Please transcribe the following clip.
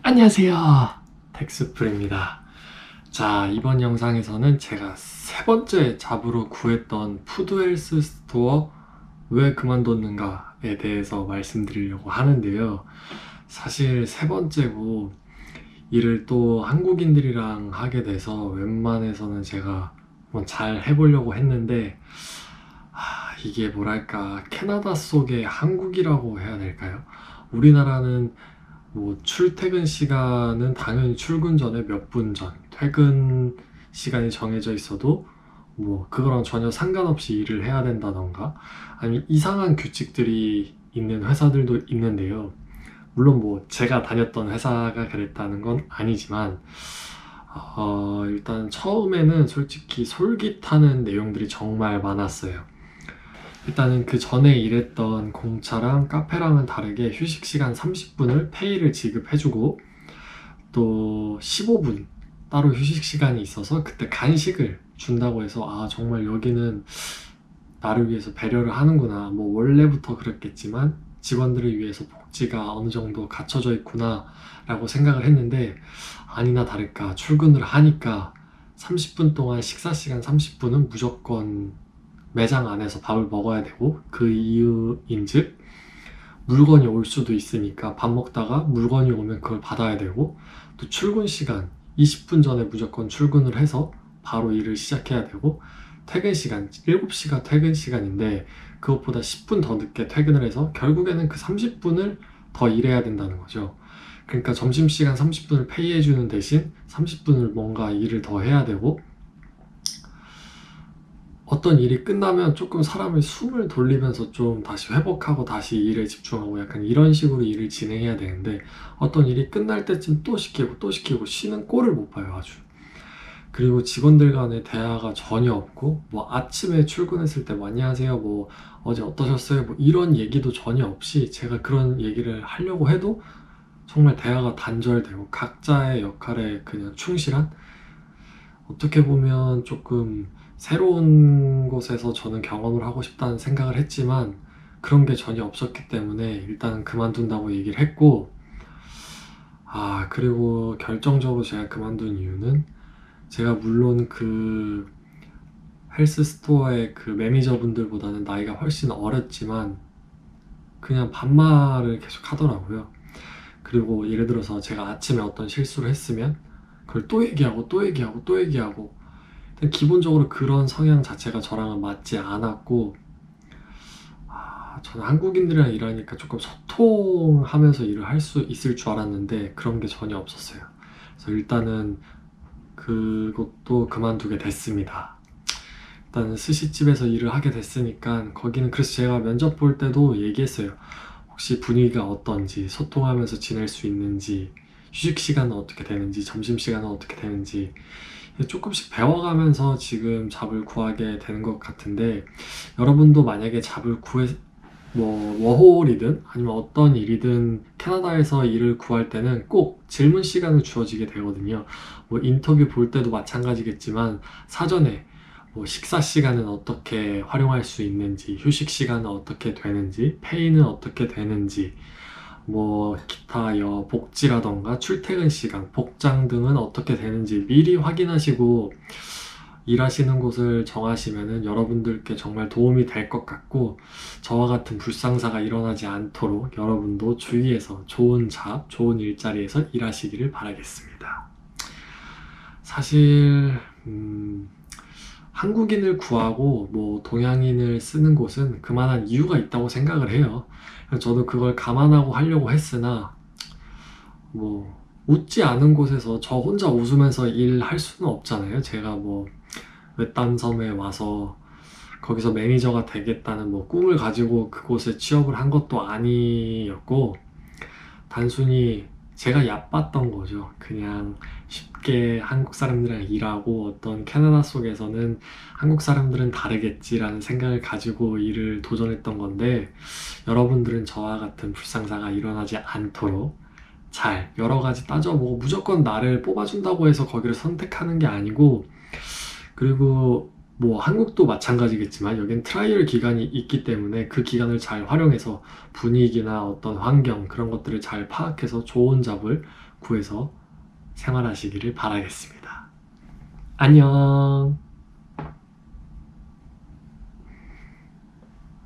안녕하세요, 텍스플입니다. 자, 이번 영상에서는 제가 세 번째 잡으로 구했던 푸드헬스 스토어 왜 그만뒀는가에 대해서 말씀드리려고 하는데요. 사실 세 번째고 일을 또 한국인들이랑 하게 돼서 웬만해서는 제가 잘 해보려고 했는데 이게 뭐랄까, 캐나다 속의 한국이라고 해야 될까요? 우리나라는 출퇴근 시간은 당연히 출근 전에 몇 분 전, 퇴근 시간이 정해져 있어도 그거랑 전혀 상관없이 일을 해야 된다던가 아니면 이상한 규칙들이 있는 회사들도 있는데요. 물론 제가 다녔던 회사가 그랬다는 건 아니지만 일단 처음에는 솔직히 솔깃하는 내용들이 정말 많았어요. 일단은 그 전에 일했던 공차랑 카페랑은 다르게 휴식시간 30분을 페이를 지급해주고 또 15분 따로 휴식시간이 있어서 그때 간식을 준다고 해서 정말 여기는 나를 위해서 배려를 하는구나, 원래부터 그랬겠지만 직원들을 위해서 복지가 어느 정도 갖춰져 있구나 라고 생각을 했는데, 아니나 다를까 출근을 하니까 30분 동안 식사시간 30분은 무조건 매장 안에서 밥을 먹어야 되고, 그 이유인즉 물건이 올 수도 있으니까 밥 먹다가 물건이 오면 그걸 받아야 되고, 또 출근 시간 20분 전에 무조건 출근을 해서 바로 일을 시작해야 되고, 퇴근 시간 7시가 퇴근 시간인데 그것보다 10분 더 늦게 퇴근을 해서 결국에는 그 30분을 더 일해야 된다는 거죠. 그러니까 점심시간 30분을 페이해주는 대신 30분을 뭔가 일을 더 해야 되고, 어떤 일이 끝나면 조금 사람이 숨을 돌리면서 좀 다시 회복하고 다시 일에 집중하고 약간 이런 식으로 일을 진행해야 되는데, 어떤 일이 끝날 때쯤 또 시키고 또 시키고 쉬는 꼴을 못 봐요, 아주. 그리고 직원들 간의 대화가 전혀 없고, 아침에 출근했을 때 안녕하세요, 어제 어떠셨어요, 이런 얘기도 전혀 없이 제가 그런 얘기를 하려고 해도 정말 대화가 단절되고 각자의 역할에 그냥 충실한, 어떻게 보면 조금 새로운 곳에서 저는 경험을 하고 싶다는 생각을 했지만 그런 게 전혀 없었기 때문에 일단 그만둔다고 얘기를 했고, 그리고 결정적으로 제가 그만둔 이유는, 제가 물론 그 헬스 스토어의 그 매니저분들보다는 나이가 훨씬 어렸지만 그냥 반말을 계속 하더라고요. 그리고 예를 들어서 제가 아침에 어떤 실수를 했으면 그걸 또 얘기하고 또 얘기하고 또 얘기하고, 기본적으로 그런 성향 자체가 저랑은 맞지 않았고, 저는 한국인들이랑 일하니까 조금 소통하면서 일을 할 수 있을 줄 알았는데 그런 게 전혀 없었어요. 그래서 일단은 그것도 그만두게 됐습니다. 일단 스시집에서 일을 하게 됐으니까 거기는, 그래서 제가 면접 볼 때도 얘기했어요. 혹시 분위기가 어떤지, 소통하면서 지낼 수 있는지, 휴식시간은 어떻게 되는지, 점심시간은 어떻게 되는지 조금씩 배워가면서 지금 잡을 구하게 되는 것 같은데, 여러분도 만약에 잡을 워홀이든 아니면 어떤 일이든 캐나다에서 일을 구할 때는 꼭 질문 시간을 주어지게 되거든요. 인터뷰 볼 때도 마찬가지겠지만 사전에 식사 시간은 어떻게 활용할 수 있는지, 휴식 시간은 어떻게 되는지, 페이는 어떻게 되는지, 기타 복지라던가 출퇴근 시간, 복장 등은 어떻게 되는지 미리 확인하시고 일하시는 곳을 정하시면은 여러분들께 정말 도움이 될 것 같고, 저와 같은 불상사가 일어나지 않도록 여러분도 주위에서 좋은 좋은 일자리에서 일하시기를 바라겠습니다. 사실 한국인을 구하고 동양인을 쓰는 곳은 그만한 이유가 있다고 생각을 해요. 저도 그걸 감안하고 하려고 했으나 웃지 않은 곳에서 저 혼자 웃으면서 일할 수는 없잖아요. 제가 외딴 섬에 와서 거기서 매니저가 되겠다는 꿈을 가지고 그곳에 취업을 한 것도 아니었고, 단순히 제가 얕봤던 거죠. 그냥 쉽게 한국 사람들이랑 일하고 어떤 캐나다 속에서는 한국 사람들은 다르겠지라는 생각을 가지고 일을 도전했던 건데, 여러분들은 저와 같은 불상사가 일어나지 않도록 잘 여러 가지 따져보고, 무조건 나를 뽑아준다고 해서 거기를 선택하는 게 아니고, 그리고 뭐 한국도 마찬가지겠지만 여긴 트라이얼 기간이 있기 때문에 그 기간을 잘 활용해서 분위기나 어떤 환경 그런 것들을 잘 파악해서 좋은 잡을 구해서 생활하시기를 바라겠습니다. 안녕.